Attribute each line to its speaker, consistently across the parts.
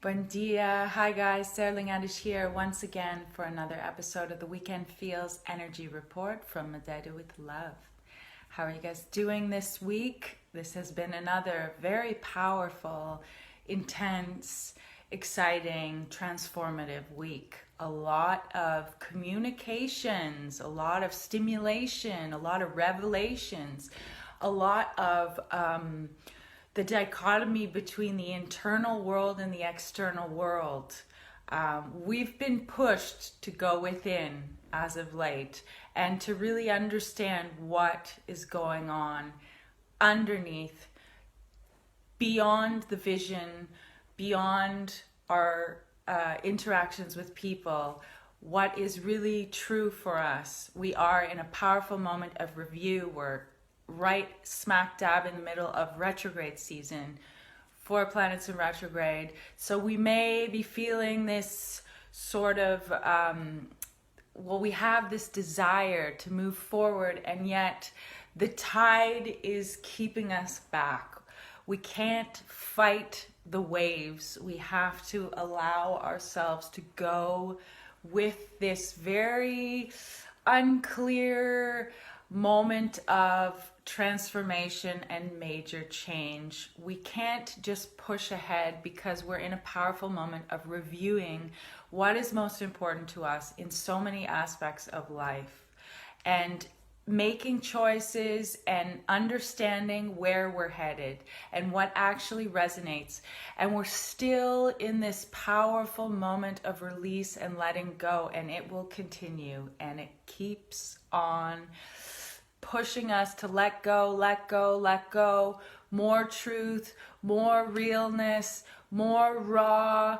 Speaker 1: Buen dia. Hi guys, Sterling Adish here once again for another episode of the Weekend Feels Energy Report from Madeira with Love. How are you guys doing this week? This has been another very powerful, intense, exciting, transformative week. A lot of communications, a lot of stimulation, a lot of revelations, a lot of the dichotomy between the internal world and the external world. We've been pushed to go within as of late and to really understand what is going on underneath, beyond the vision, beyond our interactions with people, what is really true for us. We are in a powerful moment of review. We're right smack dab in the middle of retrograde season, 4 planets in retrograde. So we may be feeling this sort of, we have this desire to move forward, and yet the tide is keeping us back. We can't fight the waves. We have to allow ourselves to go with this very unclear moment of transformation and major change. We can't just push ahead because we're in a powerful moment of reviewing what is most important to us in so many aspects of life, and making choices and understanding where we're headed and what actually resonates. And we're still in this powerful moment of release and letting go, and it will continue, and it keeps on pushing us to let go, let go, let go. More truth, more realness, more raw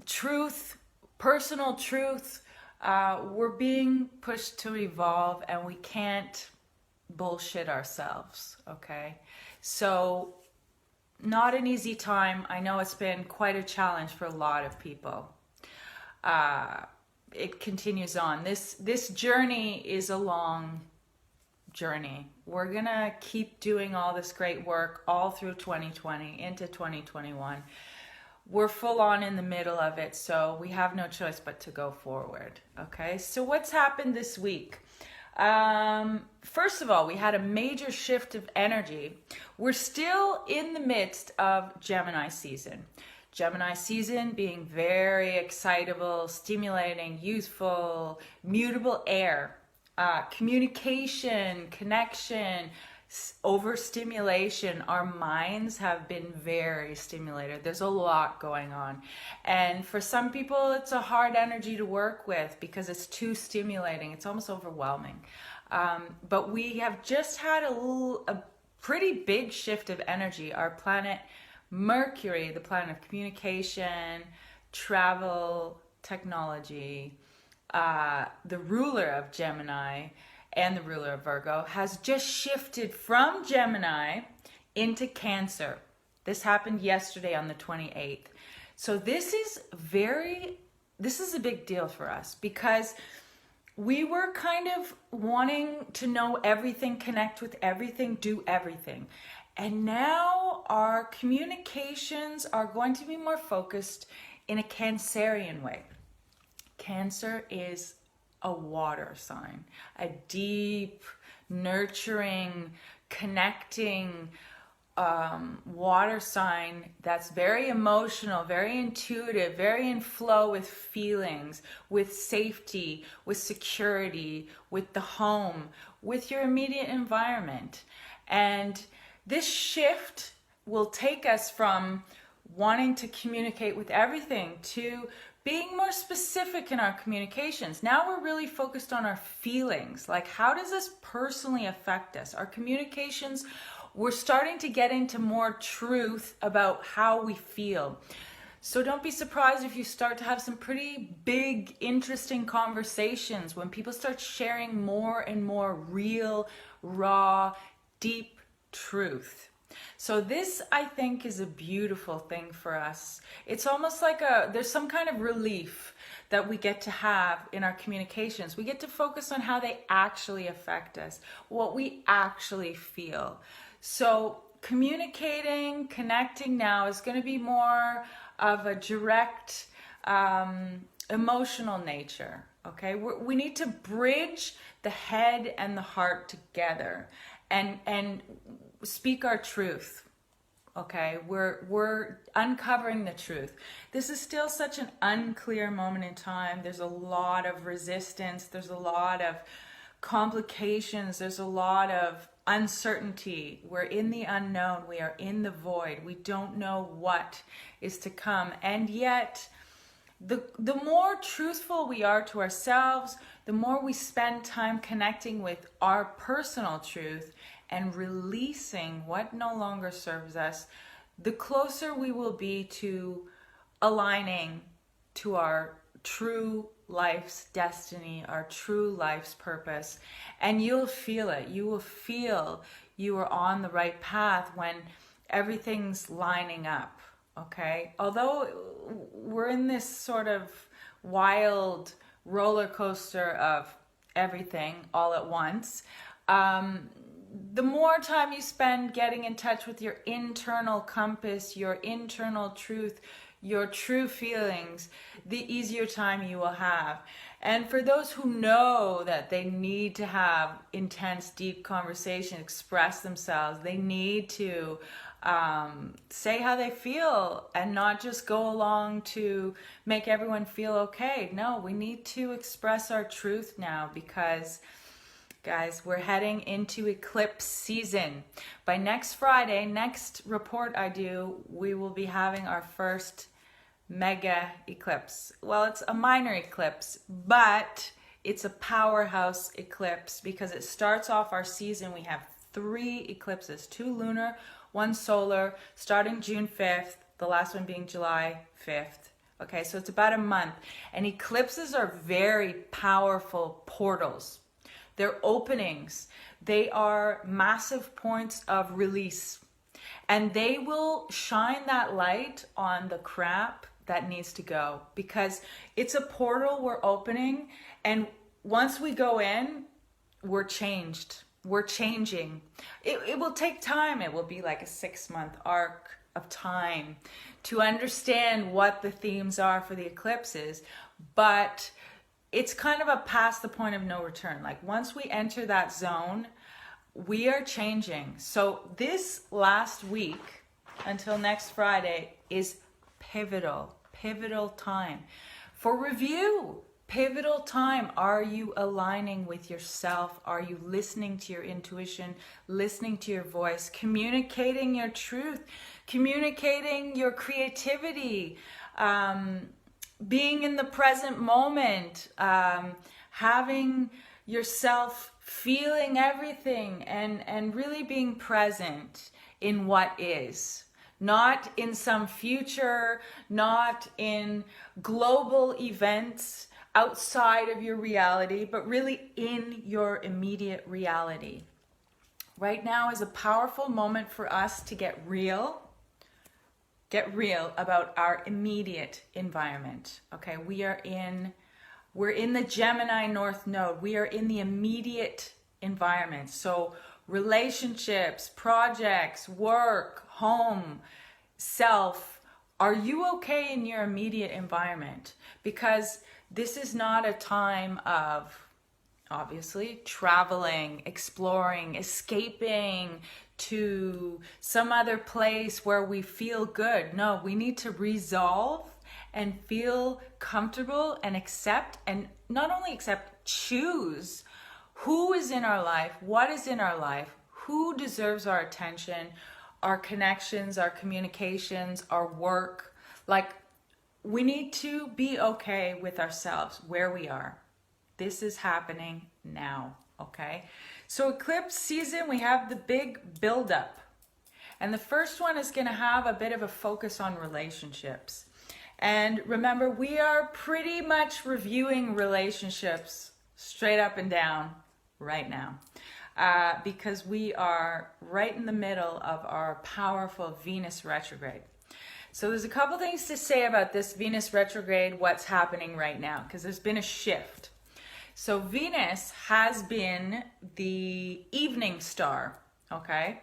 Speaker 1: truth, personal truth. We're being pushed to evolve, and we can't bullshit ourselves, okay? So, not an easy time. I know it's been quite a challenge for a lot of people. It continues on. This journey is a long journey. We're gonna keep doing all this great work all through 2020 into 2021. We're full on in the middle of it, so we have no choice but to go forward. Okay, so what's happened this week? First of all, we had a major shift of energy. We're still in the midst of Gemini season. Gemini season being very excitable, stimulating, youthful, mutable air, communication, connection, overstimulation. Our minds have been very stimulated. There's a lot going on. And for some people, it's a hard energy to work with because it's too stimulating. It's almost overwhelming. But we have just had a pretty big shift of energy. Our planet Mercury, the planet of communication, travel, technology, the ruler of Gemini and the ruler of Virgo, has just shifted from Gemini into Cancer. This happened yesterday on the 28th. So this is a big deal for us because we were kind of wanting to know everything, connect with everything, do everything. And now our communications are going to be more focused in a Cancerian way. Cancer is a water sign, a deep, nurturing, connecting water sign that's very emotional, very intuitive, very in flow with feelings, with safety, with security, with the home, with your immediate environment. And this shift will take us from wanting to communicate with everything to being more specific in our communications. Now we're really focused on our feelings. Like, how does this personally affect us? Our communications, we're starting to get into more truth about how we feel. So don't be surprised if you start to have some pretty big, interesting conversations when people start sharing more and more real, raw, deep truth. So this, I think, is a beautiful thing for us. It's almost like there's some kind of relief that we get to have in our communications. We get to focus on how they actually affect us, what we actually feel. So communicating, connecting now is going to be more of a direct emotional nature. Okay, we need to bridge the head and the heart together and speak our truth. Okay, we're uncovering the truth. This is still such an unclear moment in time. There's a lot of resistance. There's a lot of complications. There's a lot of uncertainty. We're in the unknown. We are in the void. We don't know what is to come. And yet, the more truthful we are to ourselves, the more we spend time connecting with our personal truth and releasing what no longer serves us, the closer we will be to aligning to our true life's destiny, our true life's purpose. And you'll feel it. You will feel you are on the right path when everything's lining up. Okay? Although we're in this sort of wild roller coaster of everything all at once, the more time you spend getting in touch with your internal compass, your internal truth, your true feelings, the easier time you will have. And for those who know that they need to have intense, deep conversation, express themselves, they need to say how they feel and not just go along to make everyone feel okay. No, we need to express our truth now because, guys, we're heading into eclipse season. By next Friday, next report I do, we will be having our first mega eclipse. Well, it's a minor eclipse, but it's a powerhouse eclipse because it starts off our season. We have 3 eclipses, 2 lunar, 1 solar, starting June 5th, the last one being July 5th. Okay, so it's about a month. And eclipses are very powerful portals. They're openings. They are massive points of release. And they will shine that light on the crap that needs to go because it's a portal we're opening. And once we go in, we're changed. We're changing. It will take time. It will be like a 6-month arc of time to understand what the themes are for the eclipses. But it's kind of a past the point of no return. Like once we enter that zone, we are changing. So this last week until next Friday is pivotal time. For review, pivotal time. Are you aligning with yourself? Are you listening to your intuition, listening to your voice, communicating your truth, communicating your creativity, being in the present moment, having yourself feeling everything and really being present in what is. Not in some future, not in global events outside of your reality, but really in your immediate reality. Right now is a powerful moment for us to get real about our immediate environment. Okay, we're in the Gemini North Node. We are in the immediate environment. So relationships, projects, work, home, self. Are you okay in your immediate environment? Because this is not a time of, obviously, traveling, exploring, escaping to some other place where we feel good. No, we need to resolve and feel comfortable and accept, and not only accept, choose who is in our life, what is in our life, who deserves our attention, our connections, our communications, our work. Like, we need to be okay with ourselves where we are. This is happening now, okay? So eclipse season, we have the big buildup. And the first one is going to have a bit of a focus on relationships. And remember, we are pretty much reviewing relationships straight up and down right now. Because we are right in the middle of our powerful Venus retrograde. So there's a couple things to say about this Venus retrograde, what's happening right now, because there's been a shift. So Venus has been the evening star, okay,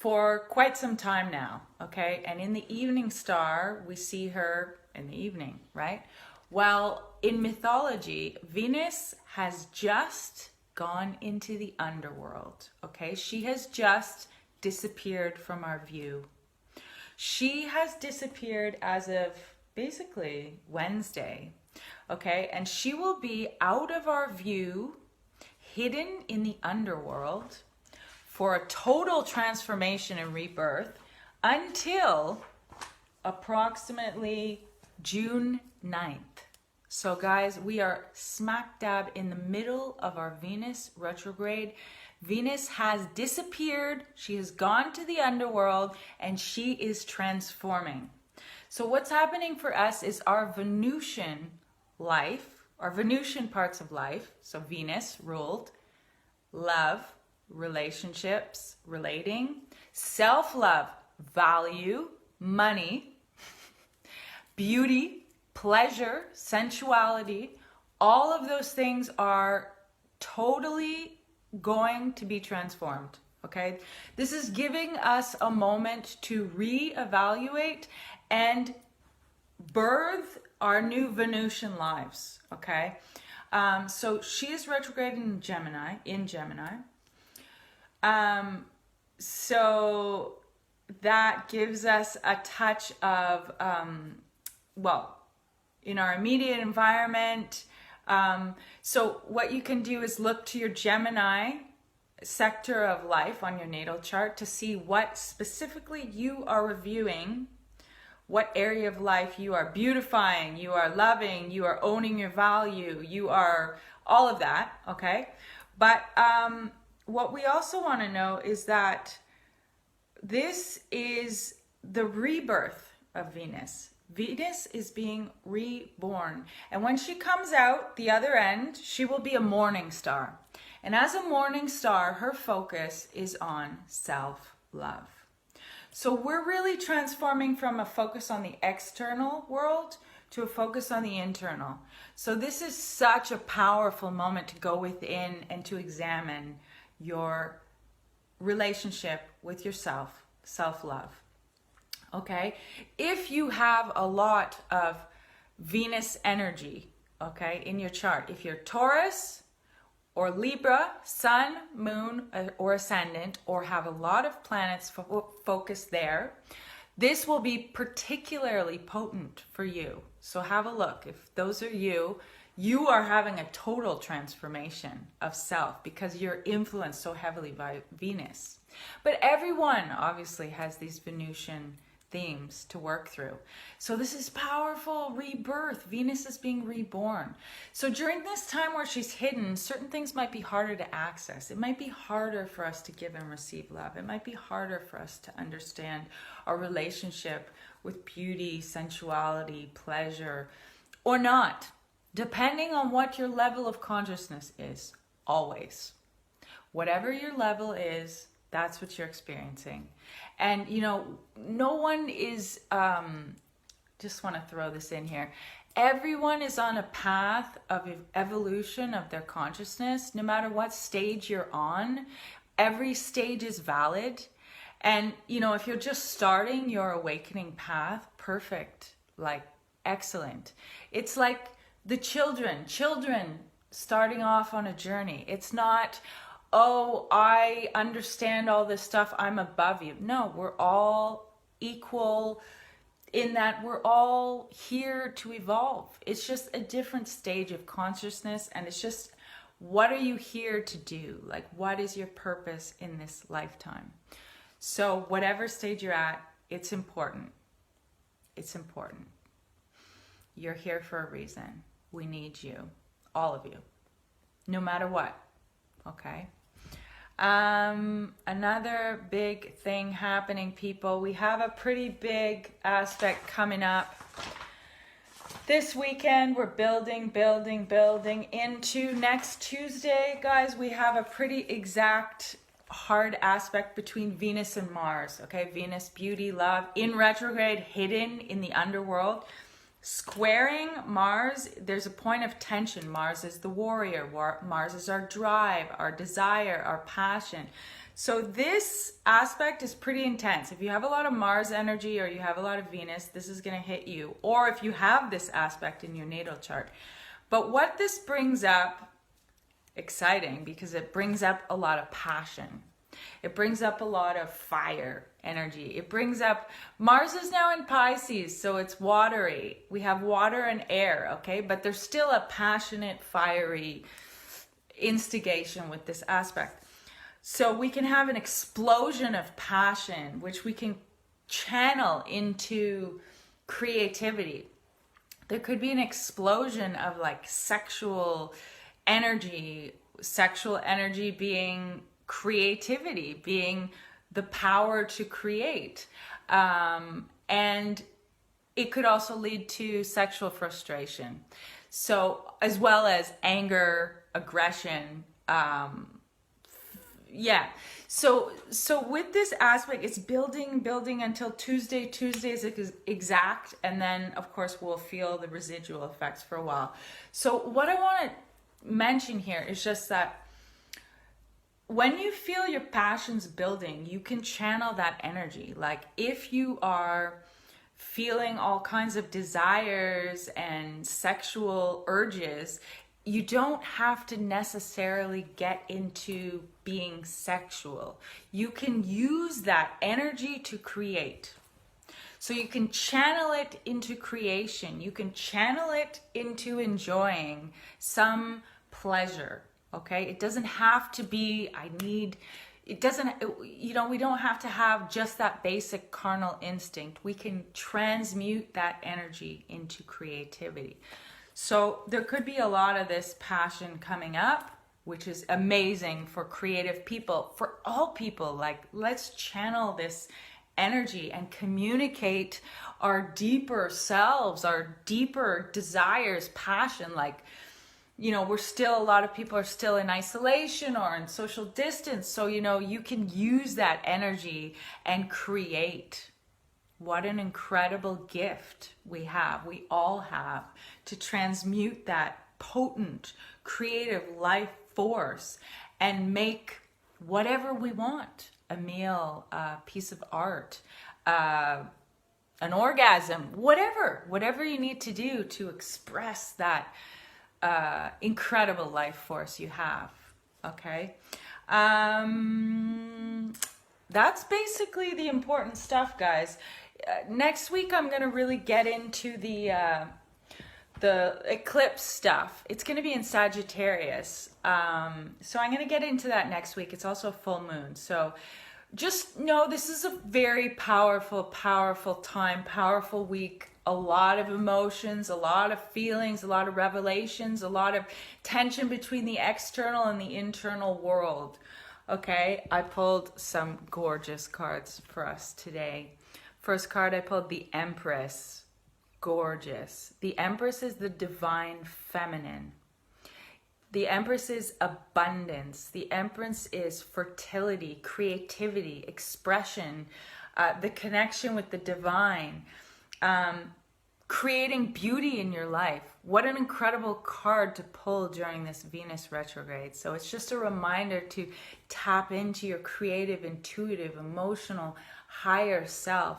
Speaker 1: for quite some time now, okay? And in the evening star, we see her in the evening, right? Well, in mythology, Venus has just gone into the underworld, okay? She has just disappeared from our view. She has disappeared as of basically Wednesday, okay? And she will be out of our view, hidden in the underworld for a total transformation and rebirth until approximately June 9th. So guys, we are smack dab in the middle of our Venus retrograde. Venus has disappeared. She has gone to the underworld and she is transforming. So what's happening for us is our Venusian life, our Venusian parts of life, so Venus ruled, love, relationships, relating, self-love, value, money, beauty, pleasure, sensuality, all of those things are totally going to be transformed, okay? This is giving us a moment to reevaluate and birth our new Venusian lives, okay? So she is retrograde in Gemini, so that gives us a touch of, well, in our immediate environment. So what you can do is look to your Gemini sector of life on your natal chart to see what specifically you are reviewing, what area of life you are beautifying, you are loving, you are owning your value, you are all of that, okay? But what we also want to know is that this is the rebirth of Venus. Venus is being reborn. And when she comes out the other end, she will be a morning star. And as a morning star, her focus is on self-love. So we're really transforming from a focus on the external world to a focus on the internal. So this is such a powerful moment to go within and to examine your relationship with yourself, self-love. Okay? If you have a lot of Venus energy, okay, in your chart, if you're Taurus or Libra, Sun, Moon, or Ascendant, or have a lot of planets focused there, this will be particularly potent for you. So have a look. If those are you, you are having a total transformation of self because you're influenced so heavily by Venus. But everyone obviously has these Venusian themes to work through. So this is powerful rebirth. Venus is being reborn. So during this time where she's hidden, certain things might be harder to access. It might be harder for us to give and receive love. It might be harder for us to understand our relationship with beauty, sensuality, pleasure, or not, depending on what your level of consciousness is, always. Whatever your level is, that's what you're experiencing. And, you know, no one is, just want to throw this in here. Everyone is on a path of evolution of their consciousness. No matter what stage you're on, every stage is valid. And, you know, if you're just starting your awakening path, perfect, like excellent. It's like the children starting off on a journey. It's not, oh, I understand all this stuff, I'm above you. No, we're all equal in that we're all here to evolve. It's just a different stage of consciousness, and it's just, what are you here to do? Like, what is your purpose in this lifetime? So whatever stage you're at, it's important. It's important. You're here for a reason. We need you, all of you, no matter what, okay? Another big thing happening, people. We have a pretty big aspect coming up. This weekend, we're building into next Tuesday. Guys, we have a pretty exact hard aspect between Venus and Mars, okay? Venus, beauty, love, in retrograde, hidden in the underworld. Squaring Mars, there's a point of tension. Mars is the warrior. Mars is our drive, our desire, our passion. So this aspect is pretty intense. If you have a lot of Mars energy or you have a lot of Venus, this is going to hit you. Or if you have this aspect in your natal chart. But what this brings up, exciting, because it brings up a lot of passion. It brings up a lot of fire energy. It brings up, Mars is now in Pisces, so it's watery. We have water and air, okay? But there's still a passionate, fiery instigation with this aspect. So we can have an explosion of passion, which we can channel into creativity. There could be an explosion of like sexual energy being creativity, being the power to create. And it could also lead to sexual frustration. So, as well as anger, aggression, So with this aspect, it's building until Tuesday. Tuesday is exact, and then of course we'll feel the residual effects for a while. So what I want to mention here is just that when you feel your passions building, you can channel that energy. Like if you are feeling all kinds of desires and sexual urges, you don't have to necessarily get into being sexual. You can use that energy to create. So you can channel it into creation. You can channel it into enjoying some pleasure, okay? It doesn't have to be, we don't have to have just that basic carnal instinct. We can transmute that energy into creativity. So there could be a lot of this passion coming up, which is amazing for creative people, for all people. Like, let's channel this energy and communicate our deeper selves, our deeper desires, passion. Like, a lot of people are still in isolation or in social distance. So, you can use that energy and create. What an incredible gift we all have, to transmute that potent, creative life force and make whatever we want. A meal, a piece of art, an orgasm, whatever you need to do to express that incredible life force you have, okay? That's basically the important stuff, guys. Next week, I'm going to really get into the eclipse stuff. It's going to be in Sagittarius. So I'm going to get into that next week. It's also a full moon. So just know this is a very powerful time, powerful week. A lot of emotions, a lot of feelings, a lot of revelations, a lot of tension between the external and the internal world. Okay, I pulled some gorgeous cards for us today. First card I pulled, the Empress. Gorgeous. The Empress is the divine feminine. The Empress is abundance. The Empress is fertility, creativity, expression, the connection with the divine, creating beauty in your life. What an incredible card to pull during this Venus retrograde. So it's just a reminder to tap into your creative, intuitive, emotional, higher self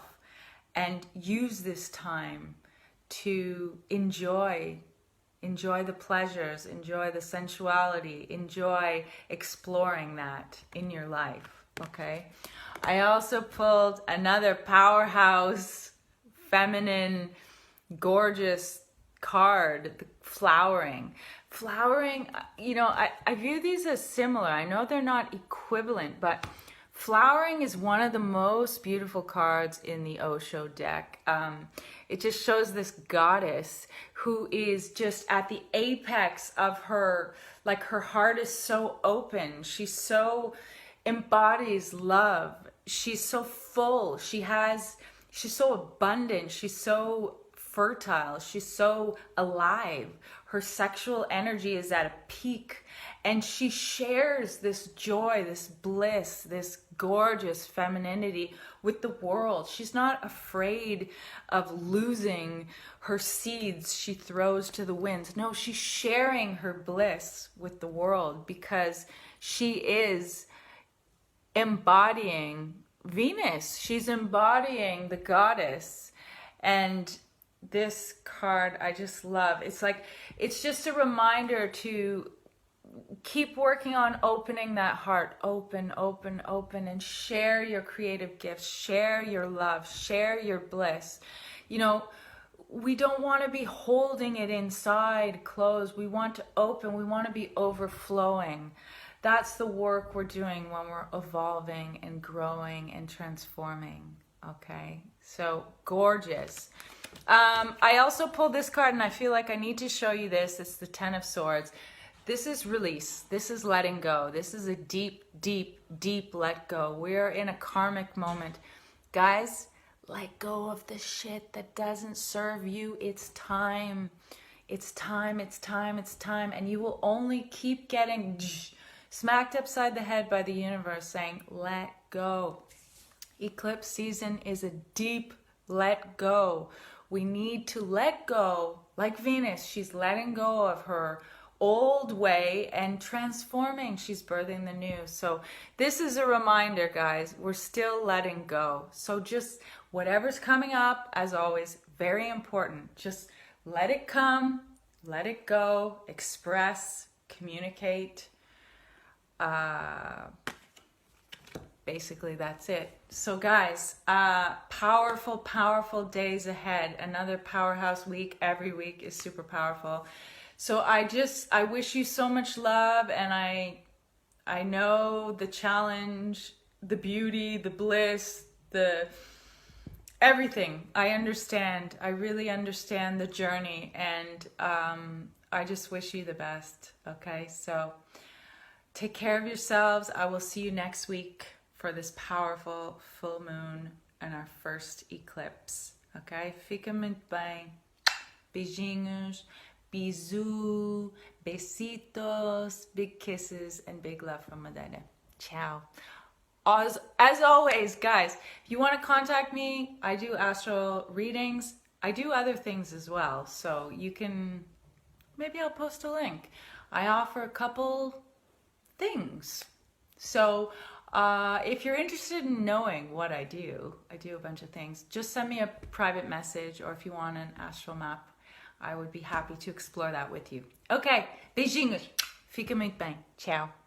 Speaker 1: and use this time to enjoy the pleasures, enjoy the sensuality, enjoy exploring that in your life, okay? I also pulled another powerhouse, feminine, gorgeous card, the flowering. Flowering, I view these as similar. I know they're not equivalent, but flowering is one of the most beautiful cards in the Osho deck. It just shows this goddess who is just at the apex of her, like her heart is so open. She's so embodies love. She's so full. She's so abundant. She's so fertile. She's so alive. Her sexual energy is at a peak, and she shares this joy, this bliss, this gorgeous femininity with the world. She's not afraid of losing her seeds she throws to the winds. No, she's sharing her bliss with the world because she is embodying Venus. She's embodying the goddess. And this card I just love. It's like, it's just a reminder to keep working on opening that heart. Open, open, open, and share your creative gifts. Share your love. Share your bliss. You know, we don't want to be holding it inside closed. We want to open. We want to be overflowing. That's the work we're doing when we're evolving and growing and transforming. Okay, so gorgeous. I also pulled this card and I feel like I need to show you this. It's the Ten of Swords. This is release. This is letting go. This is a deep, deep, deep let go. We're in a karmic moment. Guys, let go of the shit that doesn't serve you. It's time. It's time, it's time, it's time. And you will only keep getting smacked upside the head by the universe saying, let go. Eclipse season is a deep let go. We need to let go, like Venus. She's letting go of her old way and transforming. She's birthing the new. So this is a reminder, guys, we're still letting go. So just whatever's coming up, as always, very important. Just let it come, let it go, express, communicate. Basically that's it. So guys, powerful, powerful days ahead. Another powerhouse week. Every week is super powerful. So I wish you so much love, and I know the challenge, the beauty, the bliss, the everything. I understand. I really understand the journey, and I just wish you the best. Okay, so take care of yourselves. I will see you next week for this powerful full moon and our first eclipse. Okay? Fica muito bem. Beijinhos. Bisous. Besitos. Big kisses and big love from Madeira. Ciao. As always, guys, if you want to contact me, I do astral readings. I do other things as well. So you can, maybe I'll post a link. I offer a couple things. So if you're interested in knowing what I do a bunch of things. Just send me a private message, or if you want an astral map, I would be happy to explore that with you. Okay, beijinhos. Fica muito bem. Ciao.